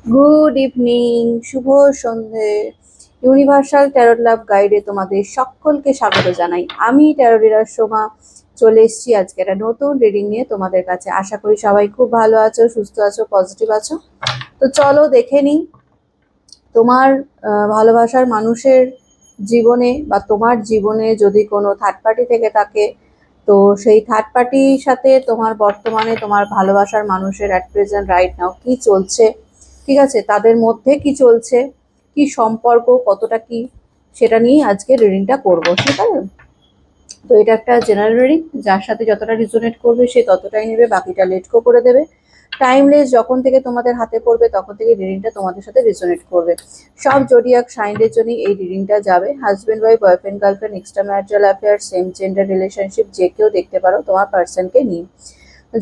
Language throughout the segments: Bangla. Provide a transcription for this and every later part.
গুড ইভিনিং, শুভ সন্ধে। ইউনিভার্সাল ট্যারোট লাভ গাইডে তোমাদের সকলকে স্বাগত জানাই। আমি ট্যারোটিরার সোমা চলে এসেছি আজকে একটা নতুন রিডিং নিয়ে তোমাদের কাছে। আশা করি সবাই খুব ভালো আছো, সুস্থ আছো, পজিটিভ আছো। তো চলো দেখে নিই তোমার ভালোবাসার মানুষের জীবনে বা তোমার জীবনে যদি কোনো থার্ড পার্টি থেকে থাকে, তো সেই থার্ড পার্টির সাথে তোমার বর্তমানে তোমার ভালোবাসার মানুষের অ্যাট প্রেজেন্ট রাইট নাও কি চলছে, ঠিক আছে, তাদের মধ্যে কি চলছে, কি সম্পর্ক, কতটা কি, সেটা নিয়ে আজকে রিডিংটা করবো, ঠিক আছে। তো এটা একটা জেনারেল রিডিং, যার সাথে যতটা রিজোনেট করবে সে ততটাই নেবে, বাকিটা লেট গো করে দেবে। টাইমলেস যখন থেকে তোমাদের হাতে পড়বে তখন থেকে রিডিংটা তোমাদের সাথে রিজোনেট করবে। সব জোডিয়াক সাইনদের জন্য এই রিডিংটা যাবে। Husband wife, boyfriend girlfriend, extra marital affair, same gender relationship, যে কেউ দেখতে পারো তোমার পার্সনকে নিয়ে।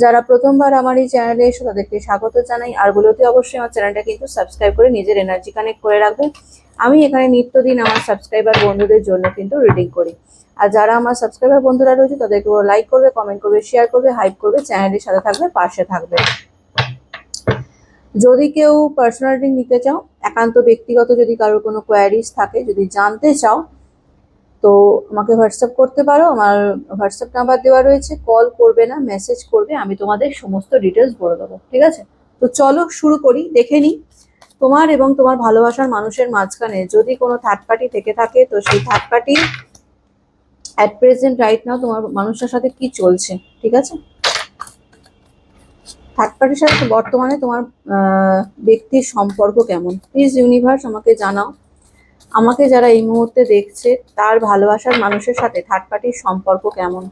যারা প্রথমবার আমার এই চ্যানেলে এসে তাদেরকে স্বাগত জানাই। আর বলতে অবশ্যই আমার চ্যানেলটা কিন্তু সাবস্ক্রাইব করে নিজের এনার্জি কানেক্ট করে রাখবে। আমি এখানে নিত্যদিন আমার সাবস্ক্রাইবার বন্ধুদের জন্য কিন্তু রিডিং করি। আর যারা আমার সাবস্ক্রাইবার বন্ধুরা রয়েছে তাদেরকে লাইক করবে, কমেন্ট করবে, শেয়ার করবে, হাইপ করবে, চ্যানেলের সাথে থাকবে, পাশে থাকবে। যদি কেউ পার্সোনাল রিডিং নিতে চাও, একান্ত ব্যক্তিগত যদি কারোর কোনো কোয়ারিজ থাকে, যদি জানতে চাও, তো আমাকে হোয়াটসঅ্যাপ করতে পারো। আমার হোয়াটসঅ্যাপ নাম্বার দেওয়া রয়েছে, কল করবে না, মেসেজ করবে, আমি তোমাদের সমস্ত ডিটেলস বলে দেবো, ঠিক আছে। তো চলো শুরু করি। দেখে নিই তোমার এবং তোমার ভালোবাসার মানুষের মাঝখানে যদি কোনো থার্ড পার্টি থেকে থাকে, তো সেই third party at present right now তোমার মানুষটার সাথে কি চলছে, ঠিক আছে। থার্ড পার্টির সাথে বর্তমানে তোমার ব্যক্তির সম্পর্ক কেমন, প্লিজ ইউনিভার্স আমাকে জানাও। আমাকে যারা এই মুহূর্তে দেখছে তার ভালোবাসার মানুষের সাথে থার্ড পার্টির সম্পর্ক কেমন,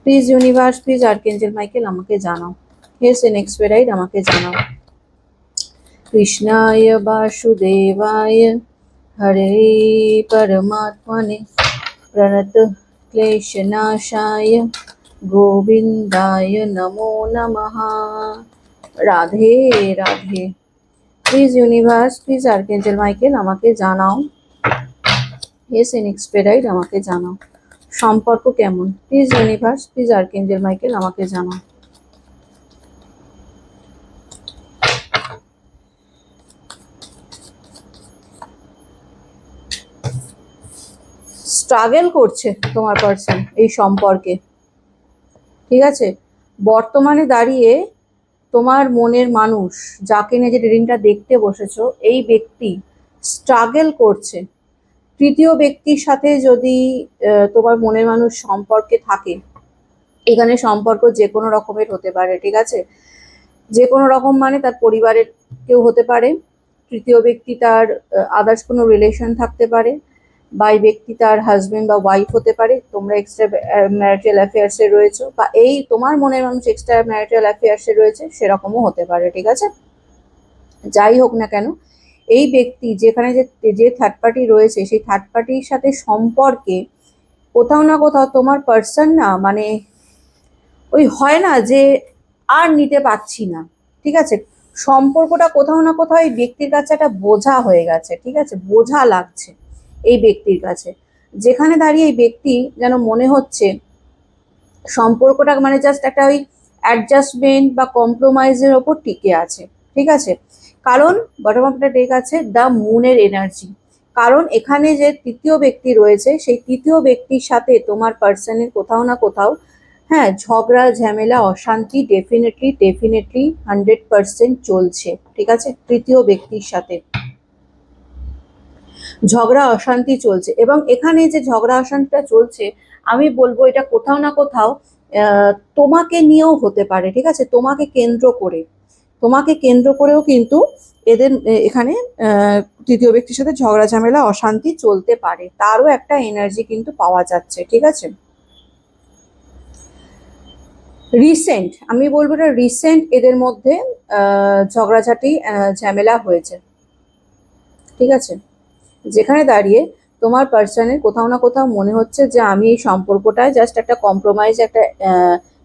please universe, please archangel Michael আমাকে জানাও। হেস এন এক্সপেরাইট আমাকে জানাও। কৃষ্ণায় বাসুদেবায় হরে পরমাত্মনে প্রণত ক্লেশনাশায় গোবিন্দায় নমো নমঃ। Radhe Radhe. Please universe, please archangel Michael আমাকে জানাও। হেস এন এক্সপেরাইট আমাকে জানাও। সম্পর্ক কেমন, please universe, please archangel Michael আমাকে জানাও। স্ট্রাগল করছে তোমার পার্সন এই সম্পর্কে, ঠিক আছে। বর্তমানে দাঁড়িয়ে তোমার মনের মানুষ, যাকে নিয়ে যে রিডিংটা দেখতে বসেছো, এই ব্যক্তি স্ট্রাগল করছে। তৃতীয় ব্যক্তির সাথে যদি তোমার মনের মানুষ সম্পর্কে থাকে, এখানে সম্পর্ক যে কোনো রকমের হতে পারে, ঠিক আছে। যে কোনো রকম মানে তার পরিবারের কেউ হতে পারে, তৃতীয় ব্যক্তি তার আদার্স কোনো রিলেশন থাকতে পারে, বা এই ব্যক্তি তার হাজবেন্ড বা ওয়াইফ হতে পারে, তোমরা এক্সট্রা ম্যারিটাল অ্যাফেয়ার্সে রয়েছো, বা এই তোমার মনের মানুষ এক্সট্রা ম্যারিটাল অ্যাফেয়ার্সে রয়েছে, সেরকমও হতে পারে, ঠিক আছে। যাই হোক না কেন, এই ব্যক্তি যেখানে যে থার্ড পার্টি রয়েছে, সেই থার্ড পার্টির সাথে সম্পর্কে কোথাও না কোথাও তোমার পার্সন না, মানে ওই হয় না যে আর নিতে পারছি না, ঠিক আছে। সম্পর্কটা কোথাও না কোথাও এই ব্যক্তির কাছে একটা বোঝা হয়ে গেছে, ঠিক আছে, বোঝা লাগছে এই ব্যক্তির কাছে। যেখানে দাঁড়িয়ে এই ব্যক্তি যেন মনে হচ্ছে সম্পর্কটা মানে জাস্ট একটা ওই অ্যাডজাস্টমেন্ট বা কম্প্রোমাইজের ওপর টিকে আছে, ঠিক আছে। কারণ বটম অফ দ্য ডেক আছে দ্য মুনের এনার্জি। কারণ এখানে যে তৃতীয় ব্যক্তি রয়েছে, সেই তৃতীয় ব্যক্তির সাথে তোমার পার্সনের কোথাও না কোথাও, হ্যাঁ, ঝগড়া ঝামেলা অশান্তি ডেফিনেটলি ডেফিনেটলি 100% চলছে, ঠিক আছে। তৃতীয় ব্যক্তির সাথে ঝগড়া অশান্তি চলছে, এবং এখানে যে ঝগড়া অশান্তিটা চলছে, আমি বলবো এটা কোথাও না কোথাও তোমাকে নিয়েও হতে পারে, ঠিক আছে। তোমাকে কেন্দ্র করেও কিন্তু এদের এখানে তৃতীয় ব্যক্তির সাথে ঝগড়া ঝামেলা অশান্তি চলতে পারে, তারও একটা এনার্জি কিন্তু পাওয়া যাচ্ছে, ঠিক আছে। রিসেন্ট, আমি বলবো এটা রিসেন্ট এদের মধ্যে ঝগড়াঝাটি ঝামেলা হয়েছে, ঠিক আছে। যেখানে দাঁড়িয়ে তোমার পার্সনের কোথাও না কোথাও মনে হচ্ছে যে আমি এই সম্পর্কটায় জাস্ট একটা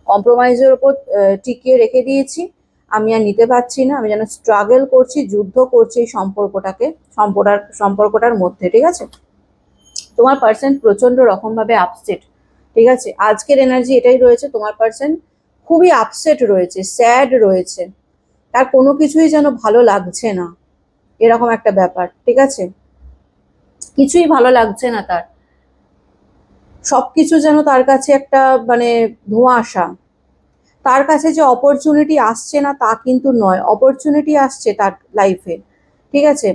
কম্প্রোমাইজের ওপর টিকিয়ে রেখে দিয়েছি, আমি আর নিতে পারছি না, আমি যেন স্ট্রাগল করছি, যুদ্ধ করছি এই সম্পর্কটার মধ্যে, ঠিক আছে। তোমার পার্সন প্রচন্ড রকম ভাবে আপসেট, ঠিক আছে। আজকের এনার্জি এটাই রয়েছে, তোমার পার্সন খুবই আপসেট রয়েছে, স্যাড রয়েছে, তার কোনো কিছুই যেন ভালো লাগছে না, এরকম একটা ব্যাপার, ঠিক আছে? কিছুই ভালো লাগছে না তার, সবকিছু যেন তার কাছে একটা মানে ধোঁয়াশা। তার কাছে যে অপরচুনিটি আসছে না তা কিন্তু নয়, অপরচুনিটি আসছে তার লাইফে, ঠিক আছে?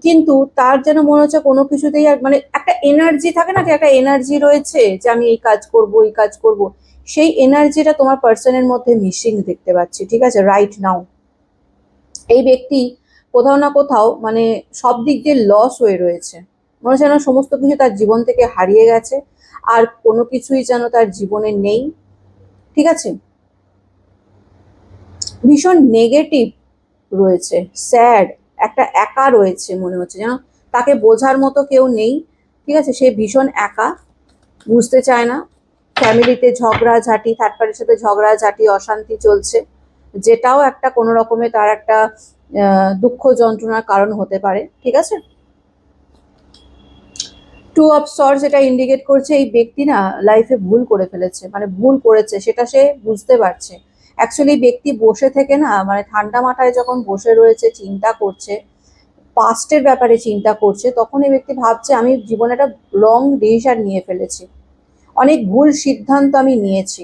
কিন্তু তার যেন মনে হচ্ছে কোনো কিছুতেই আর মানে একটা এনার্জি থাকে না, যে একটা এনার্জি রয়েছে যে আমি এই কাজ করব এই কাজ করব, সেই এনার্জিটা তোমার পার্সনের মধ্যে মিসিং দেখতে পাচ্ছি, ঠিক আছে, রাইট নাও। এই ব্যক্তি কোথাও না কোথাও মানে সব দিক দিয়ে লস হয়ে রয়েছে, মনে হচ্ছে যেন সমস্ত কিছু তার জীবন থেকে হারিয়ে গেছে, আর কোনো কিছুই যেন তার জীবনে নেই, ঠিক আছে? ভীষণ নেগেটিভ রয়েছে, স্যাড, একটা একা রয়েছে, মনে হচ্ছে যেন তাকে বোঝার মতো কেউ নেই, ঠিক আছে? সে ভীষণ একা, বুঝতে চায় না। ফ্যামিলিতে ঝগড়াঝাটি, থার্ড পার্টির সাথে ঝগড়াঝাটি, অশান্তি চলছে, যেটাও একটা কোনো রকমে তার একটা দুঃখ যন্ত্রণার কারণ হতে পারে, ঠিক আছে? টু অফ সর্স এটা ইন্ডিকেট করছে এই ব্যক্তি না লাইফে ভুল করে ফেলেছে, মানে ভুল করেছে সেটা সে বুঝতে পারছে। অ্যাকচুয়ালি ব্যক্তি বসে থেকে না মানে ঠান্ডা মাথায় যখন বসে রয়েছে, চিন্তা করছে, পাস্টের ব্যাপারে চিন্তা করছে, তখন এই ব্যক্তি ভাবছে আমি জীবনে একটা রং ডিসিশন নিয়ে ফেলেছি, অনেক ভুল সিদ্ধান্ত আমি নিয়েছি।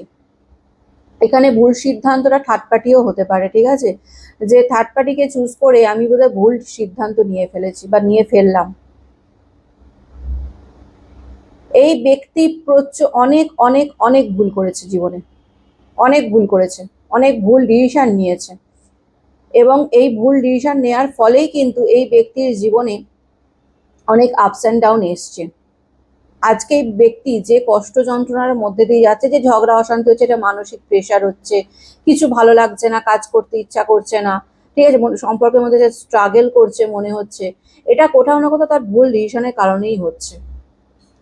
এখানে ভুল সিদ্ধান্তটা থার্ড পার্টিও হতে পারে, ঠিক আছে? যে থার্ড পার্টিকে চুজ করে আমি বোধহয় ভুল সিদ্ধান্ত নিয়ে ফেলেছি বা নিয়ে ফেললাম। এই ব্যক্তি অনেক অনেক অনেক ভুল করেছে জীবনে, অনেক ভুল করেছে, অনেক ভুল ডিসিশন নিয়েছে, এবং এই ভুল ডিসিশন নেওয়ার ফলেই কিন্তু এই ব্যক্তির জীবনে অনেক আপস অ্যান্ড ডাউন এসছে। আজকে এই ব্যক্তি যে কষ্ট যন্ত্রণার মধ্যে দিয়ে যাচ্ছে, যে ঝগড়া অশান্তি হচ্ছে, এটা মানসিক প্রেশার হচ্ছে, কিছু ভালো লাগছে না, কাজ করতে ইচ্ছা করছে না, ঠিক আছে, সম্পর্কের মধ্যে যে স্ট্রাগল করছে মনে হচ্ছে, এটা কোথাও না কোথাও তার ভুল ডিসিশনের কারণেই হচ্ছে।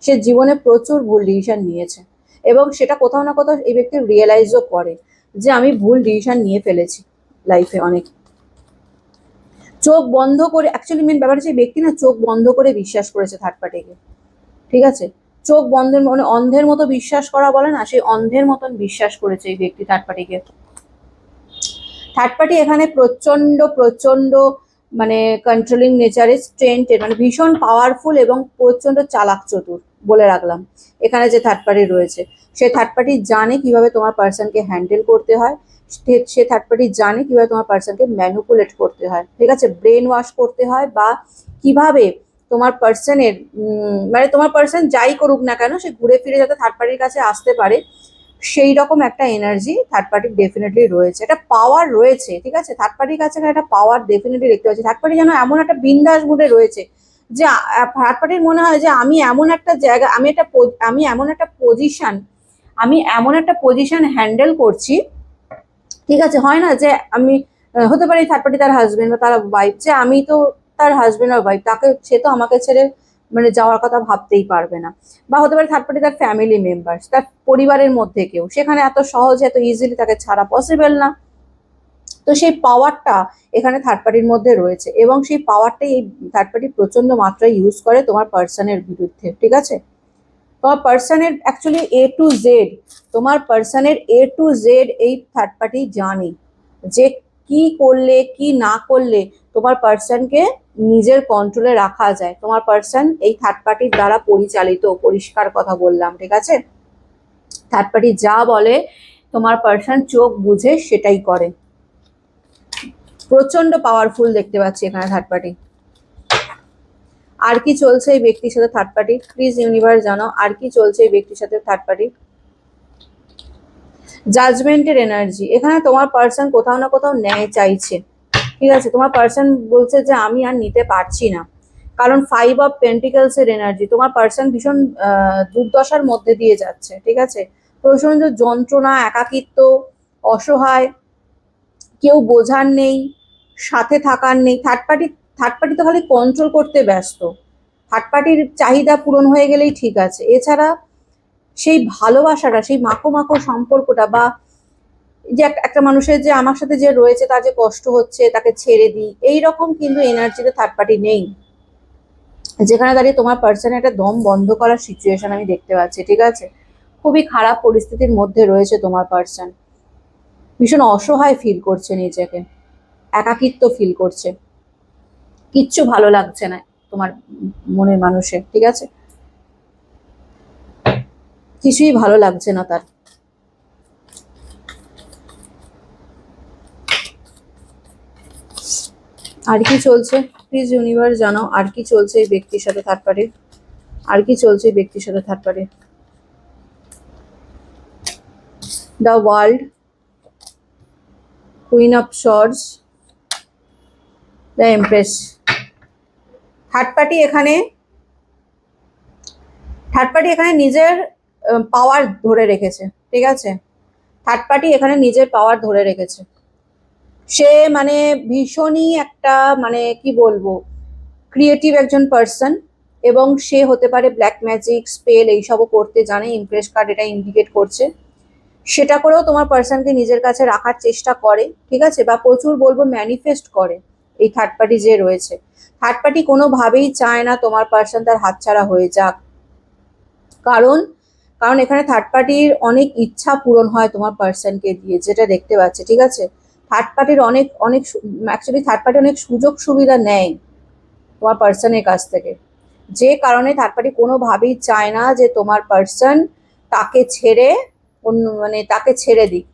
সে জীবনে প্রচুর ভুল ডিসিশন নিয়েছে, এবং সেটা কোথাও না কোথাও এই ব্যক্তি রিয়েলাইজও করে যে আমি ভুল ডিসিশন নিয়ে ফেলেছি লাইফে অনেক। চোখ বন্ধ করে, অ্যাকচুয়ালি মেন ব্যাপার হচ্ছে এই ব্যক্তি না চোখ বন্ধ করে বিশ্বাস করেছে থার্ড পার্টিকে, ঠিক আছে? চোখ বন্ধের মানে অন্ধের মতো বিশ্বাস করা বলে না, সেই অন্ধের মতন বিশ্বাস করেছে এই ব্যক্তি থার্ড পার্টিকে। থার্ড পার্টি এখানে প্রচন্ড প্রচন্ড মানে কন্ট্রোলিং নেচারের, স্ট্রেন্থের, মানে ভীষণ পাওয়ারফুল এবং প্রচন্ড চালাক চতুর, বলে রাখলাম। এখানে যে থার্ড পার্টি রয়েছে, সে থার্ড পার্টি জানে কিভাবে তোমার পার্সনকে হ্যান্ডেল করতে হয়, সে থার্ড পার্টি জানে কিভাবে তোমার পার্সনকে ম্যানুপুলেট করতে হয়, ঠিক আছে, ব্রেন ওয়াশ করতে হয়, বা কিভাবে তোমার পার্সনের মানে তোমার পার্সন যাই করুক না কেন সে ঘুরে ফিরে যাতে থার্ড পার্টির কাছে আসতে পারে, সেই রকম একটা এনার্জি থার্ড পার্টির ডেফিনেটলি রয়েছে, একটা পাওয়ার রয়েছে, ঠিক আছে? থার্ড পার্টির কাছে একটা পাওয়ার ডেফিনেটলি দেখতে পাচ্ছি। থার্ড পার্টি যেন এমন একটা বিন্দাস মুডে রয়েছে যে থার্ড পার্টির মনে হয় যে আমি এমন একটা জায়গা, আমি এমন একটা পজিশন, আমি এমন একটা পজিশন হ্যান্ডেল করছি, ঠিক আছে? হয় না যে আমি হতে পারি থার্ড পার্টি তার হাজবেন্ড বা তার ওয়াইফ, যে আমি তো তার হাজবেন্ড আর ওয়াইফ, তাকে সে তো আমাকে ছেড়ে মানে যাওয়ার কথা ভাবতেই পারবে না। বা হতে পারে থার্ড পার্টি তার ফ্যামিলি মেম্বার, তার পরিবারের মধ্যে কেউ, সেখানে এত সহজে এত ইজিলি তাকে ছাড়া পসিবল না। তো সেই পাওয়ারটা এখানে থার্ড পার্টির মধ্যে রয়েছে, এবং সেই পাওয়ারটাই এই থার্ড পার্টি প্রচন্ড মাত্রায় ইউজ করে তোমার পার্সনের বিরুদ্ধে, ঠিক আছে? তোমার পার্সনের অ্যাকচুয়ালি A to Z, তোমার পার্সনের A to Z এই থার্ড পার্টি জানে যে কি করলে কি না করলে তোমার পার্সনকে নিজের কন্ট্রোলে রাখা যায়। তোমার পার্সন এই থার্ড পার্টির দ্বারা পরিচালিত, পরিষ্কার কথা বললাম, ঠিক আছে? থার্ড পার্টি যা বলে তোমার পার্সন চোখ বুঝে সেটাই করে। প্রচন্ড পাওয়ারফুল দেখতে পাচ্ছি এখানে থার্ড পার্টি। আর কি চলছে এই ব্যক্তির সাথে থার্ড পার্টি, প্লিজ ইউনিভার্স জানো আর কি চলছে এই ব্যক্তির সাথে থার্ড পার্টি। জাজমেন্টের এনার্জি, এখানে তোমার পার্সন কোথাও না কোথাও ন্যায় চাইছে, ঠিক আছে? তোমার পার্সন বলছে যে আমি আর নিতে পারছি না, কারণ 5 অফ পেন্টিকলস এর এনার্জি, তোমার পার্সন ভীষণ দুর্দশার মধ্যে দিয়ে যাচ্ছে, ঠিক আছে? প্রচন্ড যন্ত্রণা, একাকিত্ব, অসহায়, কেউ বোঝার নেই, সাথে থাকার নেই। থার্ড পার্টি তো খালি কন্ট্রোল করতে ব্যস্ত, থার্ড পার্টির চাহিদা পূরণ হয়ে গেলেই ঠিক আছে, এছাড়া সেই ভালোবাসাটা, সেই মাখো মাখো সম্পর্কটা, বা যে একটা মানুষের যে আমার সাথে যে রয়েছে তার যে কষ্ট হচ্ছে তাকে ছেড়ে দিই, এইরকম কিন্তু এনার্জিতে থার্ড পার্টি নেই। যেখানে দাঁড়িয়ে তোমার পার্সনের একটা দম বন্ধ করার সিচুয়েশন আমি দেখতে পাচ্ছি, ঠিক আছে? খুবই খারাপ পরিস্থিতির মধ্যে রয়েছে তোমার পার্সন। ভীষণ অসহায় ফিল করছে নিজেকে, একাকিত্ব ফিল করছে, কিচ্ছু ভালো লাগছে না তোমার মনের মানুষের, ঠিক আছে? কিছুই ভালো লাগছে না তার। আর কি চলছে প্লিজ ইউনিভার্স জানাও, আর কি চলছে এই ব্যক্তির সাথে থার্ড পার্টির, আর কি চলছে এই ব্যক্তির সাথে থার্ড পার্টির। The world, queen of swords, the empress. Third party এখানে, থার্ড পার্টি এখানে নিজের পাওয়ার ধরে রেখেছে, ঠিক আছে? থার্ড পার্টি এখানে নিজের পাওয়ার ধরে রেখেছে। সে মানে ভীষণই একটা মানে কি বলবো, ক্রিয়েটিভ একজন পার্সন, এবং সে হতে পারে ব্ল্যাক ম্যাজিক, স্পেল এইসবও করতে জানে, ইমপ্রেস কার্ড এটা ইন্ডিকেট করছে। সেটা করেও তোমার পার্সনকে নিজের কাছে রাখার চেষ্টা করে, ঠিক আছে? বা প্রচুর বলবো ম্যানিফেস্ট করে এই থার্ড পার্টি যে রয়েছে। থার্ড পার্টি কোনোভাবেই চায় না তোমার পার্সন তার হাতছাড়া হয়ে যাক, কারণ কারণ এখানে থার্ড পার্টির অনেক ইচ্ছা পূরণ হয় তোমার পার্সনকে দিয়ে, যেটা দেখতে পাচ্ছে, ঠিক আছে? থার্ড পার্টির অনেক অনেক অ্যাকচুয়ালি থার্ড পার্টি অনেক সুযোগ সুবিধা নেয় তোমার পার্সনের কাছ থেকে, যে কারণে থার্ড পার্টি কোনোভাবেই চায় না যে তোমার পার্সন তাকে ছেড়ে অন্য মানে তাকে ছেড়ে দিক।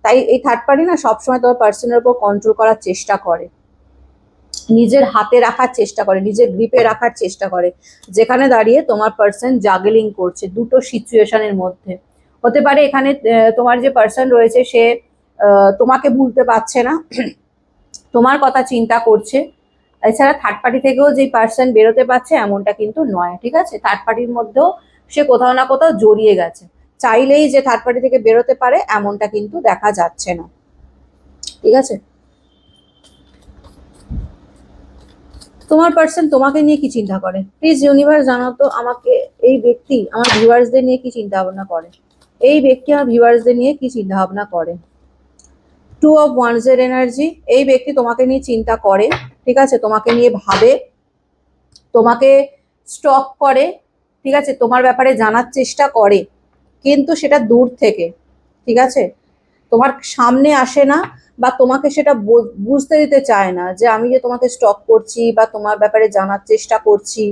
তাই এই থার্ড পার্টি না সবসময় তোমার পার্সনের উপর কন্ট্রোল করার চেষ্টা করে, নিজের হাতে রাখার চেষ্টা করে, নিজের গ্রিপে রাখার চেষ্টা করে, যেখানে দাঁড়িয়ে তোমার পার্সন জাগলিং করছে দুটো সিচুয়েশনের মধ্যে। হতে পারে এখানে তোমার যে পার্সন রয়েছে সে তোমাকে ভুলতে পারছে না, তোমার কথা চিন্তা করছে। এছাড়া থার্ড পার্টি থেকেও যে পার্সন বেরোতে পারছে এমনটা কিন্তু নয়, ঠিক আছে? থার্ড পার্টির মধ্যেও সে কোথাও না কোথাও জড়িয়ে গেছে, চাইলেই যে থার্ড পার্টি থেকে বেরোতে পারে এমনটা কিন্তু দেখা যাচ্ছে না, ঠিক আছে? তোমার পার্সন তোমাকে নিয়ে কি চিন্তা করে প্লিজ ইউনিভার্স জানাও তো আমাকে। এই ব্যক্তি আমার ভিউয়ার্সদের নিয়ে কি চিন্তা ভাবনা করে, এই ব্যক্তি আমার ভিউয়ার্সদের নিয়ে কি চিন্তা ভাবনা করে। টু অফ ওয়ান্স এর এনার্জি, এই ব্যক্তি তোমাকে নিয়ে চিন্তা করে, ঠিক আছে? তোমাকে নিয়ে ভাবে, তোমাকে স্টক করে, ঠিক আছে? তোমার ব্যাপারে জানার চেষ্টা করে, কিন্তু সেটা দূর থেকে, ঠিক আছে? তোমার সামনে আসে না, বা তোমাকে সেটা বুঝতে দিতে চায় না যে আমি যে তোমাকে স্টক করছি বা তোমার ব্যাপারে জানার চেষ্টা করছি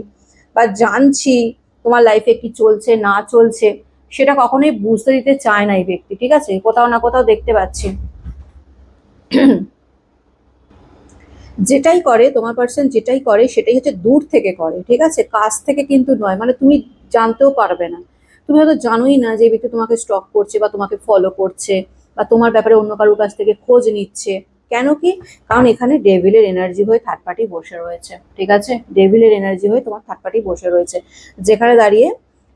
বা জানছি তোমার লাইফে কি চলছে না চলছে, সেটা কখনোই বুঝতে দিতে চায় না এই ব্যক্তি, ঠিক আছে? কোথাও না কোথাও দেখতে পাচ্ছি। যেটাই করে তোমার পার্সন, যেটাই করে সেটাই হচ্ছে দূর থেকে করে, ঠিক আছে? কাছ থেকে কিন্তু নয়, মানে তুমি জানতেও পারবে না, তুমি হয়তো জানোই না যে এই ব্যক্তি তোমাকে স্টক করছে বা তোমাকে ফলো করছে বা তোমার ব্যাপারে অন্য কারোর কাছ থেকে খোঁজ নিচ্ছে। কেন কি? কারণ এখানে ডেভিলের এনার্জি হয়ে থার্ড পার্টি বসে রয়েছে, ঠিক আছে? ডেভিলের এনার্জি হয়ে তোমার থার্ড পার্টি বসে রয়েছে, যেখানে দাঁড়িয়ে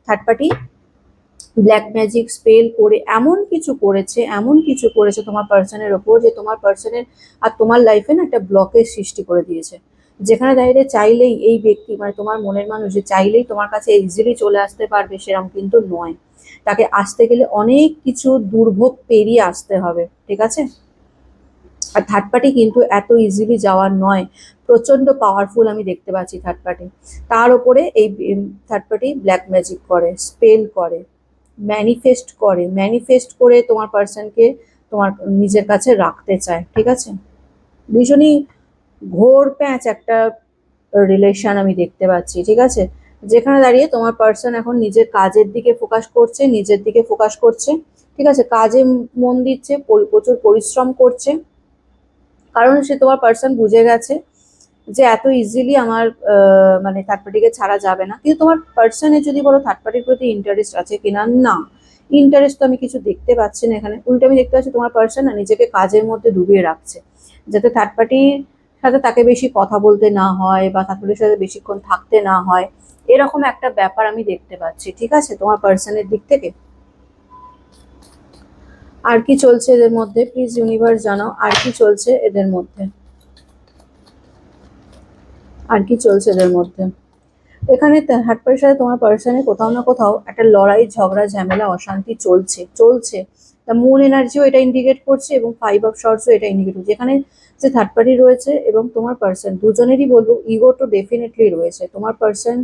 third party black magic spell করে এমন কিছু করেছে, এমন কিছু করেছে তোমার পার্সনের ওপর, যে তোমার পার্সনের আর তোমার লাইফে না একটা ব্লকের সৃষ্টি করে দিয়েছে, যেখানে দাঁড়িয়ে চাইলেই এই ব্যক্তি মানে তোমার মনের মানুষ যে চাইলেই তোমার কাছে ইজিলি চলে আসতে পারবে সেরকম কিন্তু নয়। তাকে আসতে গেলে অনেক কিছু দুর্ভোগ পেরিয়ে আসতে হবে, ঠিক আছে? আর থার্ড পার্টি কিন্তু এত ইজিলি যাওয়ার নয়, প্রচন্ড পাওয়ারফুল আমি দেখতে পাচ্ছি থার্ড পার্টি। তার উপরে এই থার্ড পার্টি ব্ল্যাক ম্যাজিক করে, স্পেল করে, ম্যানিফেস্ট করে, ম্যানিফেস্ট করে তোমার পার্সনকে তোমার নিজের কাছে রাখতে চায়, ঠিক আছে? ভীষণই ঘোর প্যাঁচ একটা রিলেশন আমি দেখতে পাচ্ছি, ঠিক আছে? যেখানে দাঁড়িয়ে তোমার পার্সন এখন নিজের কাজের দিকে ফোকাস করছে, নিজের দিকে ফোকাস করছে, ঠিক আছে? কাজে মন দিচ্ছে, প্রচুর পরিশ্রম করছে, কারণ সে তোমার পার্সন বুঝে গেছে যে এত ইজিলি আমার মানে থার্ড পার্টিকে ছাড়া যাবে না। কিন্তু তোমার পার্সনের যদি বলো থার্ড পার্টির প্রতি ইন্টারেস্ট আছে কিনা, না, ইন্টারেস্ট তো আমি কিছু দেখতে পাচ্ছি না এখানে। উল্টে আমি দেখতে পাচ্ছি তোমার পার্সন না নিজেকে কাজের মধ্যে ডুবিয়ে রাখছে, যাতে থার্ড পার্টির সাথে তাকে বেশি কথা বলতে না হয় বা থার্ড পার্টির সাথে বেশিক্ষণ থাকতে না হয়, এরকম একটা ব্যাপার আমি দেখতে পাচ্ছি, ঠিক আছে? তোমার পার্সনের দিক থেকে। আর কি চলছে এদের মধ্যে প্লিজ ইউনিভার্স জানাও, আর কি চলছে এদের মধ্যে, আর কি চলছে এদের মধ্যে। এখানে থার্ড পার্টির সাথে তোমার পার্সনের কোথাও না কোথাও একটা লড়াই, ঝগড়া, ঝামেলা, অশান্তি চলছে চলছে। দ্য মুন এনার্জিও এটা ইন্ডিকেট করছে এবং ফাইভ অফ শর্টসও এটা ইন্ডিকেট করছে। এখানে যে থার্ড পার্টি রয়েছে এবং তোমার পার্সন দুজনেরই বলবো ইগো তো ডেফিনেটলি রয়েছে। তোমার পার্সন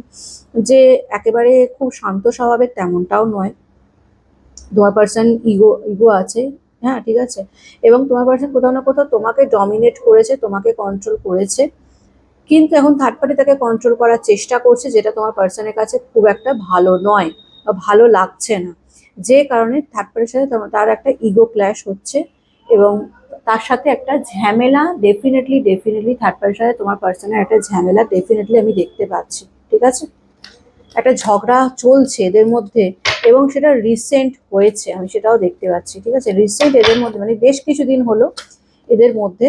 যে একেবারে খুব শান্ত স্বভাবের তেমনটাও নয়, তোমার পার্সন ইগো ইগো আছে, হ্যাঁ, ঠিক আছে। এবং তোমার পার্সন কোথাও না কোথাও তোমাকে ডমিনেট করেছে, তোমাকে কন্ট্রোল করেছে, কিন্তু এখন থার্ড পার্টি তাকে কন্ট্রোল করার চেষ্টা করছে, যেটা তোমার পার্সনের কাছে খুব একটা ভালো নয় বা ভালো লাগছে না। যে কারণে থার্ড পার্টির সাথে তার একটা ইগো ক্ল্যাশ হচ্ছে, এবং তার সাথে একটা ঝামেলা ডেফিনেটলি ডেফিনেটলি থার্ড পার্টির সাথে তোমার পার্সনের একটা ঝামেলা ডেফিনেটলি আমি দেখতে পাচ্ছি। ঠিক আছে, একটা ঝগড়া চলছে এদের মধ্যে, এবং সেটা রিসেন্ট হয়েছে, আমি সেটাও দেখতে পাচ্ছি। ঠিক আছে, রিসেন্ট এদের মধ্যে মানে বেশ কিছুদিন হলো এদের মধ্যে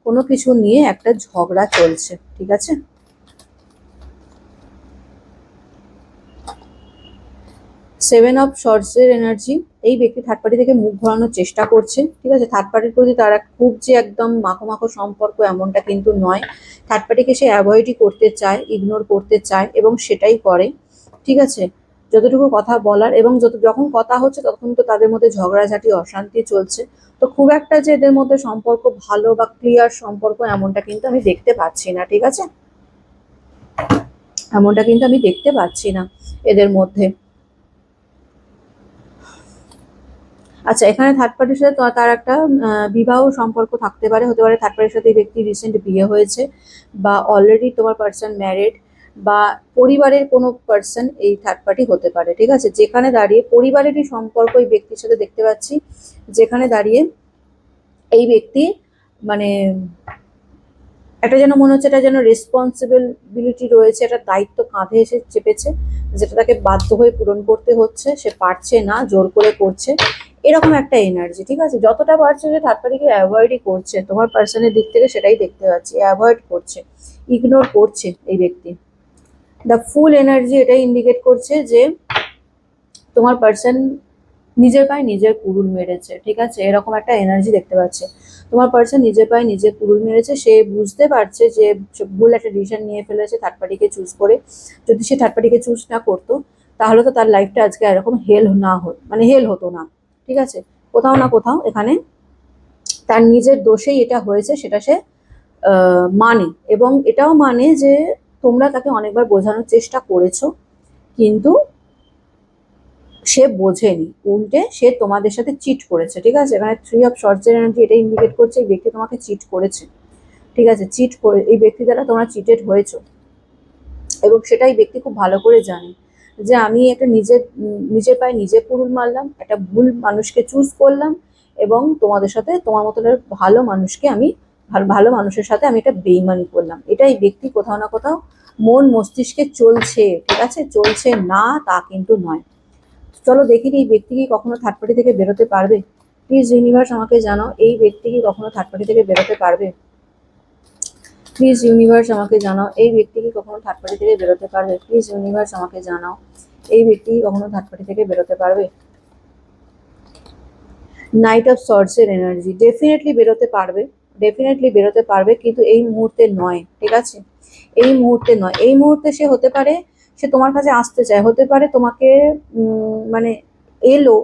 কোনো কিছু নিয়ে একটা ঝগড়া চলছে। ঠিক আছে, সেভেন অফ শর্টসের এনার্জি, এই ব্যক্তি থার্ড পার্টি থেকে মুখ ঘোরানোর চেষ্টা করছে। ঠিক আছে, থার্ড পার্টির প্রতি তার খুব যে একদম মাখো মাখো সম্পর্ক এমনটা কিন্তু নয়। থার্ড পার্টিকে সে অ্যাভয়েডই করতে চায়, ইগনোর করতে চায়, এবং সেটাই করে। ঠিক আছে, যতটুকু কথা বলার, এবং যখন কথা হচ্ছে তখন তো তাদের মধ্যে ঝগড়াঝাটি অশান্তি চলছে। তো খুব একটা যে এদের মধ্যে সম্পর্ক ভালো বা ক্লিয়ার সম্পর্ক এমনটা কিন্তু আমি দেখতে পাচ্ছি না। ঠিক আছে, এমনটা কিন্তু আমি দেখতে পাচ্ছি না এদের মধ্যে। আচ্ছা, এখানে থার্ড পার্টির সাথে তার একটা বিবাহ সম্পর্ক থাকতে পারে, হতে পারে থার্ড পার্টির সাথে এই ব্যক্তি রিসেন্ট বিয়ে হয়েছে, বা অলরেডি তোমার পার্সন ম্যারিড, বা পরিবারের কোনো পার্সন এই থার্ড পার্টি হতে পারে। ঠিক আছে, যেখানে দাঁড়িয়ে পরিবারেরই সম্পর্ক এই ব্যক্তির সাথে দেখতে পাচ্ছি, যেখানে দাঁড়িয়ে এই ব্যক্তি মানে একটা যেন মনে হচ্ছে এটা যেন রেসপন্সিবিলিটি রয়েছে, একটা দায়িত্ব কাঁধে এসে চেপেছে, যেটা তাকে বাধ্য হয়ে পূরণ করতে হচ্ছে, সে পারছে না, জোর করে করছে, এরকম একটা এনার্জি। ঠিক আছে, যতটা পারছে যে থার্ড পার্টিকে অ্যাভয়েডই করছে, তোমার পার্সনের দিক থেকে সেটাই দেখতে পাচ্ছি, অ্যাভয়েড করছে, ইগনোর করছে এই ব্যক্তি। দ্য ফুল এনার্জি এটাই ইন্ডিকেট করছে যে তোমার পার্সন নিজের পায়ে নিজের কুড়ুল মেরেছে। ঠিক আছে, এরকম একটা এনার্জি দেখতে পাচ্ছে। তোমার পার্সন নিজের পায়ে নিজের কুড়ুল মেরেছে, সে বুঝতে পারছে যে সে ভুল একটা ডিসিশন নিয়ে ফেলেছে থার্ড পার্টিকে চুজ করে। যদি সে থার্ড পার্টিকে চুজ না করতো, তাহলে তো তার লাইফটা আজকে এরকম হেল না হতো, মানে হেল হতো না। ঠিক আছে, কোথাও না কোথাও এখানে তার নিজের দোষেই এটা হয়েছে, সেটা সে মানে, এবং এটাও মানে যে তোমরা তাকে অনেকবার বোঝানোর চেষ্টা করেছো, কিন্তু সে বোঝেনি, উল্টে সে তোমাদের সাথে চিট করেছে। ঠিক আছে, এখানে থ্রি অফ শর্টস এর এনার্জি এটা ইন্ডিকেট করছে এই ব্যক্তি তোমাকে চিট করেছে। ঠিক আছে, চিট করে এই ব্যক্তি দ্বারা তোমরা চিটেড হয়েছো, এবং সেটাই ব্যক্তি খুব ভালো করে জানে যে আমি একটা নিজের পায়ে নিজে কুড়ুল মারলাম, একটা ভুল মানুষকে চুজ করলাম, এবং তোমাদের সাথে তোমার মতন ভালো মানুষকে আমি ভালো ভালো মানুষের সাথে আমি একটা বেইমানি করলাম। এটাই ব্যক্তি কোথাও না কোথাও মন মস্তিষ্কে চলছে। ঠিক আছে, চলছে না তা কিন্তু নয়। চলো দেখি এই ব্যক্তি কি কখনো থার্ড পার্টি থেকে বেরোতে পারবে। প্লিজ ইউনিভার্স আমাকে জানাও, এই ব্যক্তি কি কখনো থার্ড পার্টি থেকে বেরোতে পারবে। প্লিজ ইউনিভার্স আমাকে জানাও, এই ব্যক্তি কি কখনো থার্ড পার্টি থেকে বেরোতে পারবে। প্লিজ ইউনিভার্স আমাকে জানাও, এই ব্যক্তি কি কখনো থার্ড পার্টি থেকে বেরোতে পারবে। নাইট অফ সর্টস এর এনার্জি, ডেফিনেটলি বেরোতে পারবে, ডেফিনেটলি বেরোতে পারবে, কিন্তু এই মুহূর্তে নয়। ঠিক আছে, এই মুহূর্তে নয়, এই মুহূর্তে সে হতে পারে সে তোমার কাছে আসতে চায়, হতে পারে তোমাকে মানে এলো,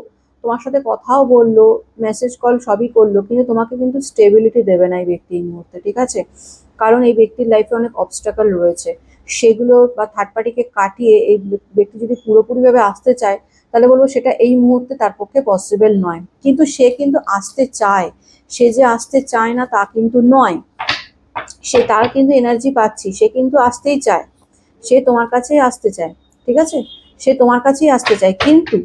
তোমার সাথে কথাও বললো, মেসেজ কল সবই করলো, কিন্তু তোমাকে কিন্তু স্টেবিলিটি দেবে না এই ব্যক্তি এই মুহূর্তে। ঠিক আছে, কারণ এই ব্যক্তির লাইফে অনেক অবস্টাকল রয়েছে, সেগুলো বা থার্ড পার্টিকে কাটিয়ে এই ব্যক্তি যদি পুরোপুরিভাবে আসতে চায়, তাহলে বলবো সেটা এই মুহূর্তে তার পক্ষে পসিবল নয়। কিন্তু সে কিন্তু আসতে চায়, সে যে আসতে চায় না তা কিন্তু নয়, সে তার কিন্তু এনার্জি পাচ্ছি, সে কিন্তু আসতেই চায়, সে তোমার কাছেই আসতে চায়। ঠিক আছে, সে তোমার কাছেই আসতে চায়, কিন্তু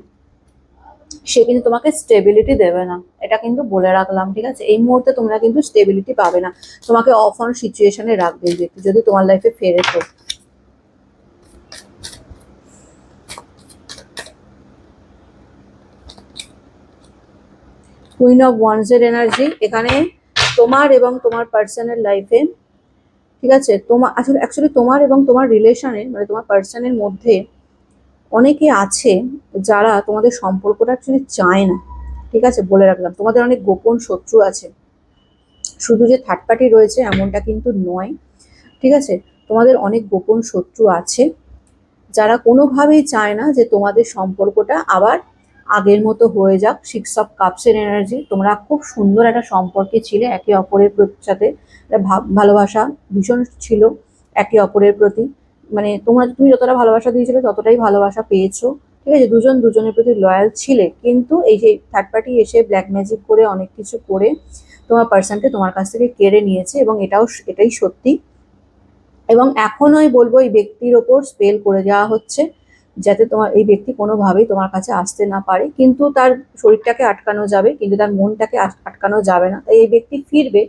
সে কিন্তু তোমাকে স্টেবিলিটি দেবে না, এটা কিন্তু বলে রাখলাম। ঠিক আছে, এই মুহূর্তে তোমরা কিন্তু স্টেবিলিটি পাবে না, তোমাকে অফ অন সিচুয়েশনে রাখবে এই ব্যক্তি যদি তোমার লাইফে ফেরে তো। কুইন অফ ওয়ান্স এর এনার্জি, এখানে তোমার এবং তোমার পার্সনের লাইফে, ঠিক আছে, তোমার আসলে অ্যাকচুয়ালি তোমার এবং তোমার রিলেশনের মানে তোমার পার্সনের মধ্যে অনেকে আছে যারা তোমাদের সম্পর্কটা অ্যাকচুয়ালি চায় না। ঠিক আছে, বলে রাখলাম, তোমাদের অনেক গোপন শত্রু আছে, শুধু যে থার্ড পার্টি রয়েছে এমনটা কিন্তু নয়। ঠিক আছে, তোমাদের অনেক গোপন শত্রু আছে, যারা কোনোভাবেই চায় না যে তোমাদের সম্পর্কটা আবার আগের মতো হয়ে যাক। সিক্স অফ কাপসের এনার্জি, তোমরা খুব সুন্দর একটা সম্পর্কে ছিলে একে অপরের সাথে, একটা ভালোবাসা ভীষণ ছিল একে অপরের প্রতি, মানে তুমি যতটা ভালোবাসা দিয়েছিলে ততটাই ভালোবাসা পেয়েছো। ঠিক ঠিক আছে, দুজন দুজনের প্রতি লয়াল ছিলে, কিন্তু এই যে থার্ড পার্টি এসে ব্ল্যাক ম্যাজিক করে অনেক কিছু করে তোমার পার্সনকে তোমার কাছ থেকে কেড়ে নিয়েছে, এবং এটাই সত্যি। এবং এখন আমি বলবো এই ব্যক্তির ওপর স্পেল করে দেওয়া হচ্ছে, যাতে তোমার এই ব্যক্তি কোনোভাবেই তোমার কাছে আসতে না পারে। কিন্তু তার শরীরটাকে আটকানো যাবে, কিন্তু তার মনটাকে আটকানো যাবে না। তাই এই ব্যক্তি ফিরবে,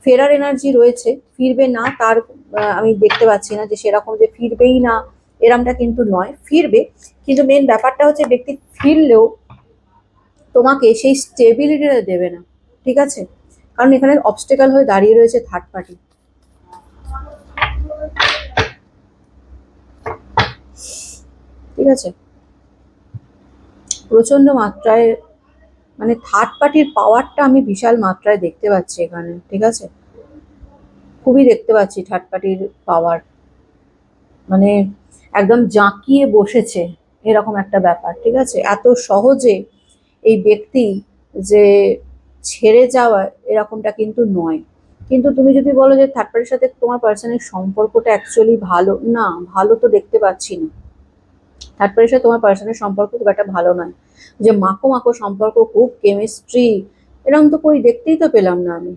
ফেরার এনার্জি রয়েছে, ফিরবে না তার আমি দেখতে পাচ্ছি না যে সেরকম যে ফিরবেই না, এরমটা কিন্তু নয়, ফিরবে। কিন্তু মেন ব্যাপারটা হচ্ছে ব্যক্তি ফিরলেও তোমাকে সেই স্টেবিলিটিটা দেবে না, ঠিক আছে? কারণ এখানে অবস্টেকাল হয়ে দাঁড়িয়ে রয়েছে থার্ড পার্টি। ঠিক আছে, প্রচন্ড মাত্রায় মানে থার্ড পার্টির পাওয়ারটা আমি বিশাল মাত্রায় দেখতে পাচ্ছি এখানে, ঠিক আছে? খুবই দেখতে পাচ্ছি থার্ড পার্টির পাওয়ার, মানে একদম জাঁকিয়ে বসেছে, এরকম একটা ব্যাপার, ঠিক আছে? এত সহজে এই ব্যক্তি যে ছেড়ে যাওয়া এরকমটা কিন্তু নয়। কিন্তু তুমি যদি বলো যে থার্ড পার্টির সাথে তোমার পার্সনের সম্পর্কটা অ্যাকচুয়ালি ভালো, না ভালো তো দেখতে পাচ্ছি না। থার্ড পার্টির সাথে তোমার পার্সনের সম্পর্ক খুব একটা ভালো নয়, যে মাখো মাখো সম্পর্ক, খুব কেমিস্ট্রি, এরকম তো কই দেখতেই তো পেলাম না আমি।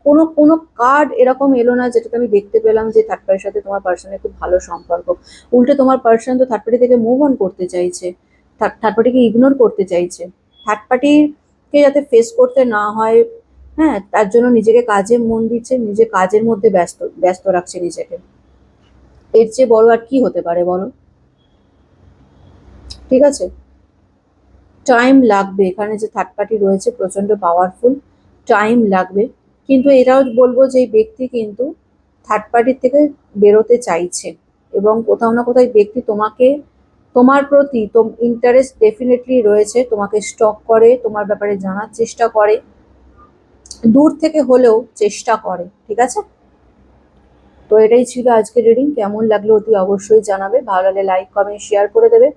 কোনো কোনো কার্ড এরকম এলো না যেটাতে আমি দেখতে পেলাম যে থার্ড পার্টির সাথে তোমার পার্সনের খুব ভালো সম্পর্ক। উল্টে তোমার পার্সন তো থার্ড পার্টি থেকে মুভ অন করতে চাইছে, থার্ড পার্টিকে ইগনোর করতে চাইছে, থার্ড পার্টিকে যাতে ফেস করতে না হয়। হ্যাঁ, তার জন্য নিজেকে কাজে মন দিচ্ছে, নিজে কাজের মধ্যে ব্যস্ত ব্যস্ত রাখছে নিজেকে। এর চেয়ে বড় আর কি হতে পারে বলো? ঠিক আছে, টাইম লাগবে, এখানে যে থার্ড পার্টি রয়েছে প্রচন্ড পাওয়ারফুল, টাইম লাগবে। কিন্তু এটাও বলবো যে এই ব্যক্তি কিন্তু থার্ড পার্টির থেকে বেরোতে চাইছে, এবং কোথাও না কোথাও এই ব্যক্তি তোমাকে, তোমার প্রতি ইন্টারেস্ট ডেফিনেটলি রয়েছে, তোমাকে স্টক করে, তোমার ব্যাপারে জানার চেষ্টা করে, দূর থেকে হলেও চেষ্টা করে, ঠিক আছে? তো এটাই ছিল আজকের রিডিং। কেমন লাগলো অতি অবশ্যই জানাবে, ভালো লাগলে লাইক কমেন্ট শেয়ার করে দেবে।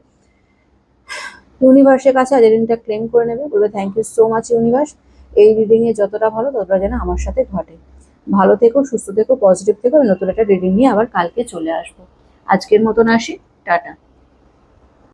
ইউনিভার্সের কাছে আজ রিডিংটা ক্লেম করে নেবে, বলবে thank you so much universe, এই রিডিং এ যতটা ভালো ততটা যেন আমার সাথে ঘটে। ভালো থেকো, সুস্থ থেকো, পজিটিভ থেকো। নতুন একটা রিডিং নিয়ে আবার কালকে চলে আসবো। আজকের মতন আসি, টাটা।